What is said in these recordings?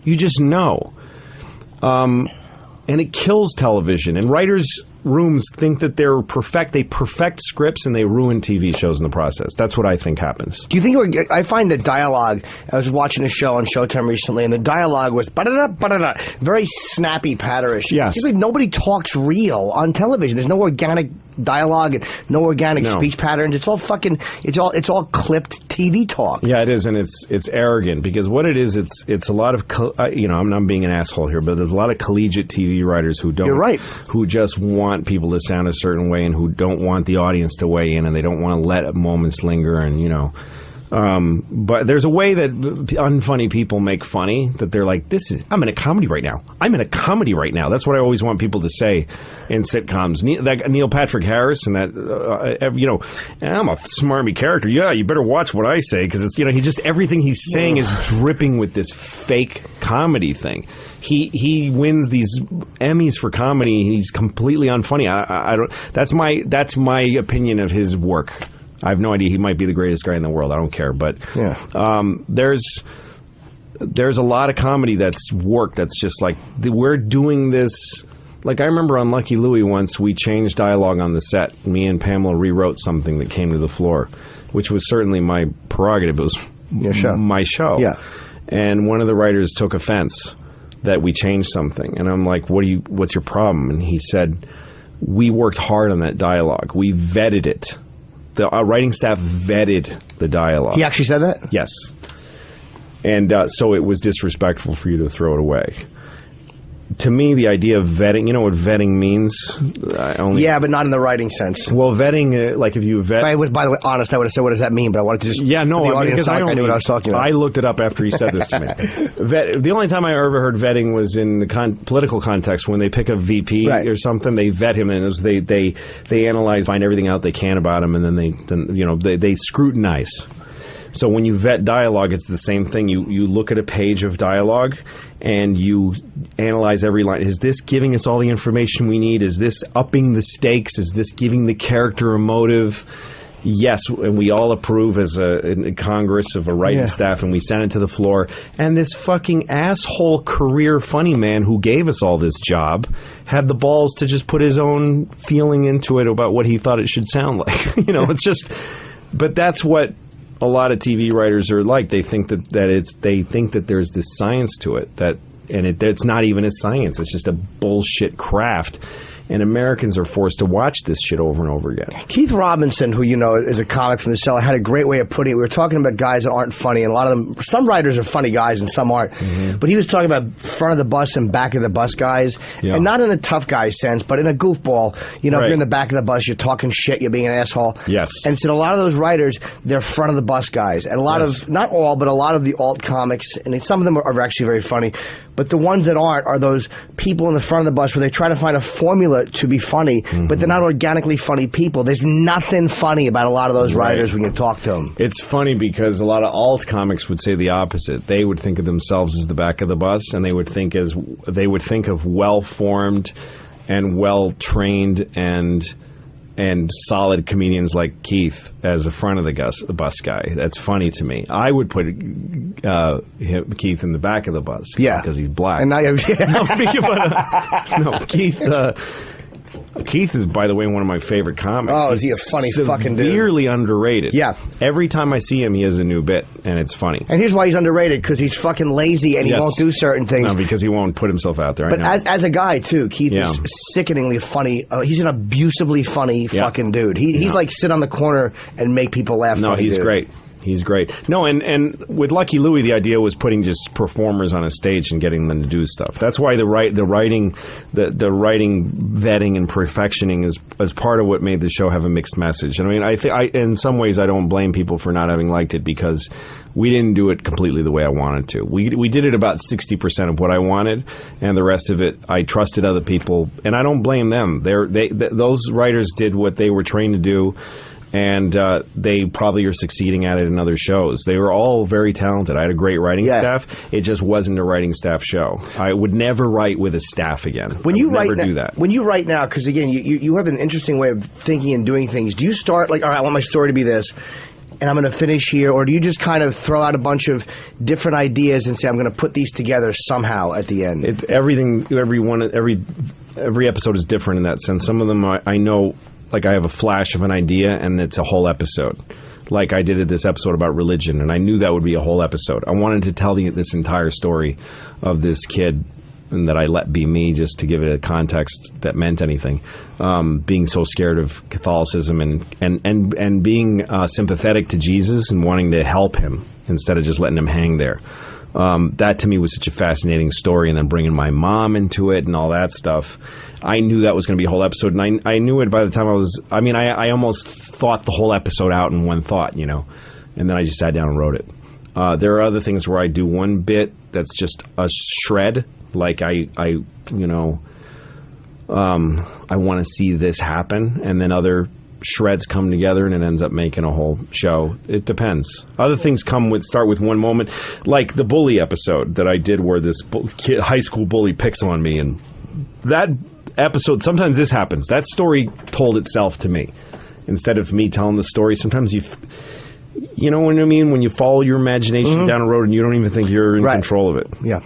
You just know. And it kills television. And writers' rooms think that they're perfect. They perfect scripts and they ruin TV shows in the process. That's what I think happens. Do you think I find the dialogue? I was watching a show on Showtime recently, and the dialogue was very snappy, patterish. Yes. Like nobody talks real on television. There's no organic dialogue and no organic speech patterns. It's all fucking. It's all clipped TV talk. Yeah, it is, and it's arrogant because what it is, it's a lot of I'm being an asshole here, but there's a lot of collegiate TV writers who don't. You're right. Who just want people to sound a certain way and who don't want the audience to weigh in and they don't want to let moments linger and but there's a way that unfunny people make funny that they're like, I'm in a comedy right now. I'm in a comedy right now. That's what I always want people to say in sitcoms. Neil Patrick Harris and that, I'm a smarmy character. Yeah, you better watch what I say because it's, he just, everything he's saying is dripping with this fake comedy thing. He wins these Emmys for comedy. He's completely unfunny. I don't. That's my opinion of his work. I have no idea. He might be the greatest guy in the world. I don't care. But there's a lot of comedy that's worked. That's just like we're doing this. Like I remember on Lucky Louie once we changed dialogue on the set. Me and Pamela rewrote something that came to the floor, which was certainly my prerogative. It was my show. Yeah. And one of the writers took offense that we changed something, and I'm like, what's your problem? And he said, we worked hard on that dialogue. We vetted it. The writing staff vetted the dialogue. He actually said that? Yes. And so it was disrespectful for you to throw it away. To me, the idea of vetting, you know what vetting means? Yeah, but not in the writing sense. Well, vetting, like if you vet... By the way, honest, I would have said, what does that mean? But I wanted to just... Yeah, no, because I knew what I was talking about. I looked it up after he said this to me. The only time I ever heard vetting was in the political context, when they pick a VP or something, they vet him, and it was they analyze, find everything out they can about him, and then they scrutinize. So when you vet dialogue, it's the same thing. You look at a page of dialogue and you analyze every line. Is this giving us all the information we need? Is this upping the stakes? Is this giving the character a motive? Yes, and we all approve as a Congress of a writing staff, and we send it to the floor. And this fucking asshole career funny man who gave us all this job had the balls to just put his own feeling into it about what he thought it should sound like. It's just... But that's what... a lot of TV writers are like. They think that there's this science to it, it's not even a science. It's just a bullshit craft. And Americans are forced to watch this shit over and over again. Keith Robinson, who is a comic from the cellar, had a great way of putting it. We were talking about guys that aren't funny, and a lot of them, some writers are funny guys and some aren't. Mm-hmm. But he was talking about front of the bus and back of the bus guys, and not in a tough guy sense, but in a goofball. If you're in the back of the bus, you're talking shit, you're being an asshole. Yes. And so a lot of those writers, they're front of the bus guys. And a lot of, not all, but a lot of the alt comics, and some of them are actually very funny, but the ones that aren't are those people in the front of the bus where they try to find a formula to be funny, but they're not organically funny people. There's nothing funny about a lot of those writers when you talk to them. It's funny because a lot of alt comics would say the opposite. They would think of themselves as the back of the bus, and they would think of well-formed and well-trained and solid comedians like Keith as the front of the bus guy. That's funny to me. I would put Keith in the back of the bus because he's black. And Keith is, by the way, one of my favorite comics. Oh, is he a funny fucking dude? Severely underrated. Yeah. Every time I see him, he has a new bit, and it's funny. And here's why he's underrated, because he's fucking lazy and he won't do certain things. No, because he won't put himself out there. But as a guy, too, Keith is sickeningly funny. He's an abusively funny fucking dude. He's like sit on the corner and make people laugh. No, he's great. He's great. No, and with Lucky Louie, the idea was putting just performers on a stage and getting them to do stuff. That's why the writing vetting and perfectioning is part of what made the show have a mixed message. I mean, in some ways I don't blame people for not having liked it, because we didn't do it completely the way I wanted to. We did it about 60% of what I wanted, and the rest of it I trusted other people, and I don't blame them. Those writers did what they were trained to do. And they probably are succeeding at it in other shows. They were all very talented. I had a great writing staff. It just wasn't a writing staff show. I would never write with a staff again. Never do that. When you write now, because again, you have an interesting way of thinking and doing things. Do you start like, all right, I want my story to be this, and I'm going to finish here, or do you just kind of throw out a bunch of different ideas and say I'm going to put these together somehow at the end? Every episode is different in that sense. Some of them I know, like I have a flash of an idea and it's a whole episode. Like I did this episode about religion, and I knew that would be a whole episode. I wanted to tell this entire story of this kid, and that I let be me, just to give it a context that meant anything. Being so scared of Catholicism and being sympathetic to Jesus and wanting to help him instead of just letting him hang there. That to me was such a fascinating story, and then bringing my mom into it and all that stuff. I knew that was going to be a whole episode, and I knew it by the time I almost thought the whole episode out in one thought, and then I just sat down and wrote it. There are other things where I do one bit that's just a shred, like I want to see this happen, and then other shreds come together and it ends up making a whole show. It depends. Other things start with one moment, like the bully episode that I did where this high school bully picks on me, and that episode, sometimes this happens. That story told itself to me instead of me telling the story. Sometimes you know what I mean, when you follow your imagination down a road and you don't even think you're in control of it. Yeah.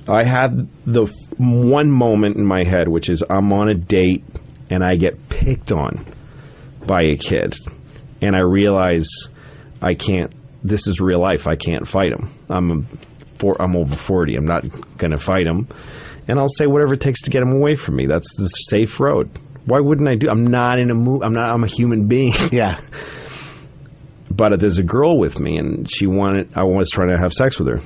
I had the one moment in my head, which is I'm on a date and I get picked on by a kid, and I realize I can't. This is real life. I can't fight him. I'm over 40. I'm not going to fight him, and I'll say whatever it takes to get him away from me. That's the safe road. Why wouldn't I do? I'm not in a mood. I'm a human being. Yeah. But there's a girl with me, and I was trying to have sex with her.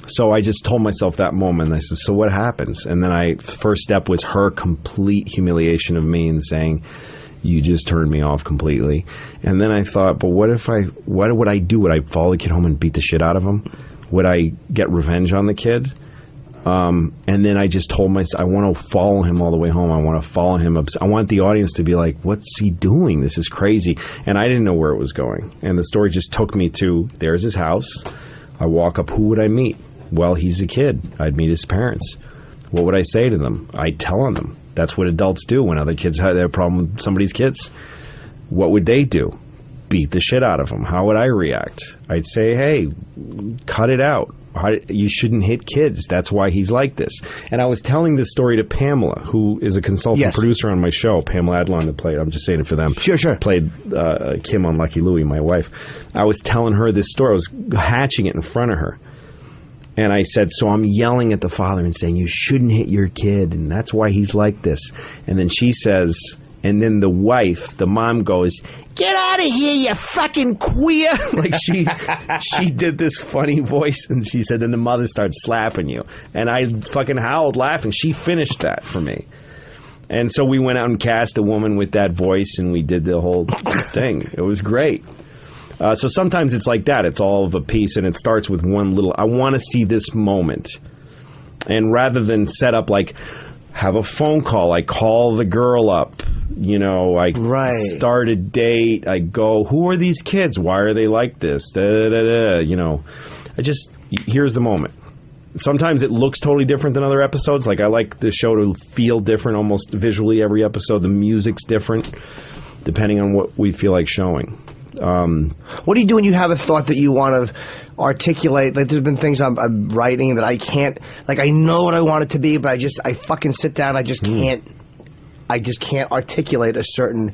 So I just told myself that moment, and I said, so what happens? And then first step was her complete humiliation of me and saying, you just turned me off completely. And then I thought, but what would I do? Would I follow the kid home and beat the shit out of him? Would I get revenge on the kid? And then I just told myself, I want to follow him all the way home. I want to follow him. I want the audience to be like, what's he doing? This is crazy. And I didn't know where it was going. And the story just took me to, there's his house. I walk up, who would I meet? Well, he's a kid. I'd meet his parents. What would I say to them? I'd tell on them. That's what adults do when other kids have a problem with somebody's kids. What would they do? Beat the shit out of them. How would I react? I'd say, hey, cut it out. You shouldn't hit kids. That's why he's like this. And I was telling this story to Pamela, who is a consultant producer on my show. Pamela Adlon, that played, I'm just saying it for them. Sure. Played Kim on Lucky Louie, my wife. I was telling her this story. I was hatching it in front of her. And I said, so I'm yelling at the father and saying, you shouldn't hit your kid, and that's why he's like this. And then she says, and then the wife, the mom goes, get out of here, you fucking queer. Like she did this funny voice, and she said, then the mother starts slapping you. And I fucking howled laughing. She finished that for me. And so we went out and cast a woman with that voice, and we did the whole thing. It was great. So sometimes it's like that. It's all of a piece, and it starts with one little, I want to see this moment. And rather than set up, like, have a phone call, I call the girl up, I start a date, I go, who are these kids? Why are they like this? Here's the moment. Sometimes it looks totally different than other episodes. Like, I like the show to feel different almost visually every episode. The music's different depending on what we feel like showing. What do you do when you have a thought that you want to articulate? Like, there's been things I'm writing that I can't, like, I know what I want it to be, but I fucking sit down, I just can't articulate a certain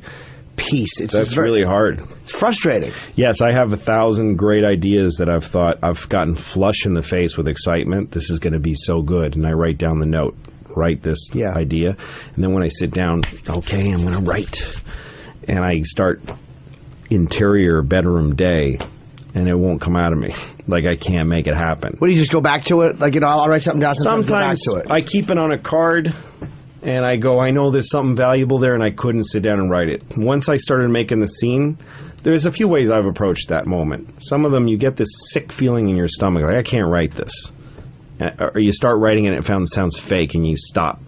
piece. That's really hard. It's frustrating. Yes, I have 1,000 great ideas that I've thought, I've gotten flush in the face with excitement. This is going to be so good. And I write down the note, write this idea. And then when I sit down, okay, I'm going to write. And I start interior bedroom day, and it won't come out of me. Like, I can't make it happen. What do you just go back to it? Like, I'll write something down. Sometimes go back to it. I keep it on a card, and I go, I know there's something valuable there, and I couldn't sit down and write it. Once I started making the scene, there's a few ways I've approached that moment. Some of them, you get this sick feeling in your stomach, like, I can't write this. Or you start writing and it sounds fake, and you stop.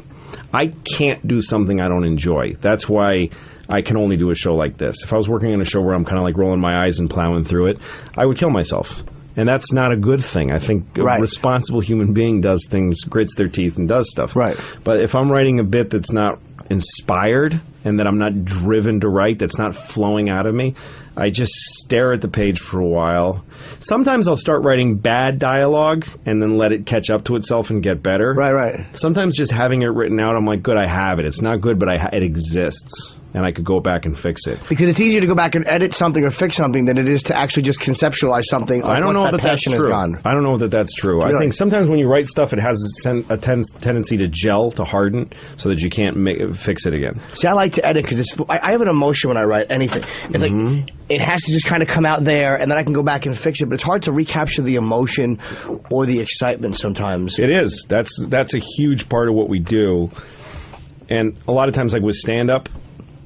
I can't do something I don't enjoy. That's why I can only do a show like this. If I was working on a show where I'm kind of like rolling my eyes and plowing through it, I would kill myself. And that's not a good thing. I think a responsible human being does things, grits their teeth, and does stuff. Right. But if I'm writing a bit that's not inspired and that I'm not driven to write, that's not flowing out of me, I just stare at the page for a while. Sometimes I'll start writing bad dialogue and then let it catch up to itself and get better. Right. Sometimes just having it written out, I'm like, good, I have it. It's not good, but it exists. And I could go back and fix it. Because it's easier to go back and edit something or fix something than it is to actually just conceptualize something. I don't know that that's true. I don't know that that's true. Really? I think sometimes when you write stuff, it has a tendency to gel, to harden, so that you can't fix it again. See, I like to edit because I have an emotion when I write anything. It's like it has to just kind of come out there, and then I can go back and fix it. But it's hard to recapture the emotion or the excitement sometimes. It is. That's a huge part of what we do. And a lot of times, like with stand-up,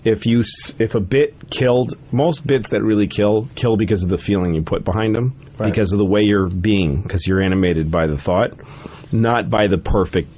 if a bit killed, most bits that really kill because of the feeling you put behind them, because of the way you're being, because you're animated by the thought, not by the perfect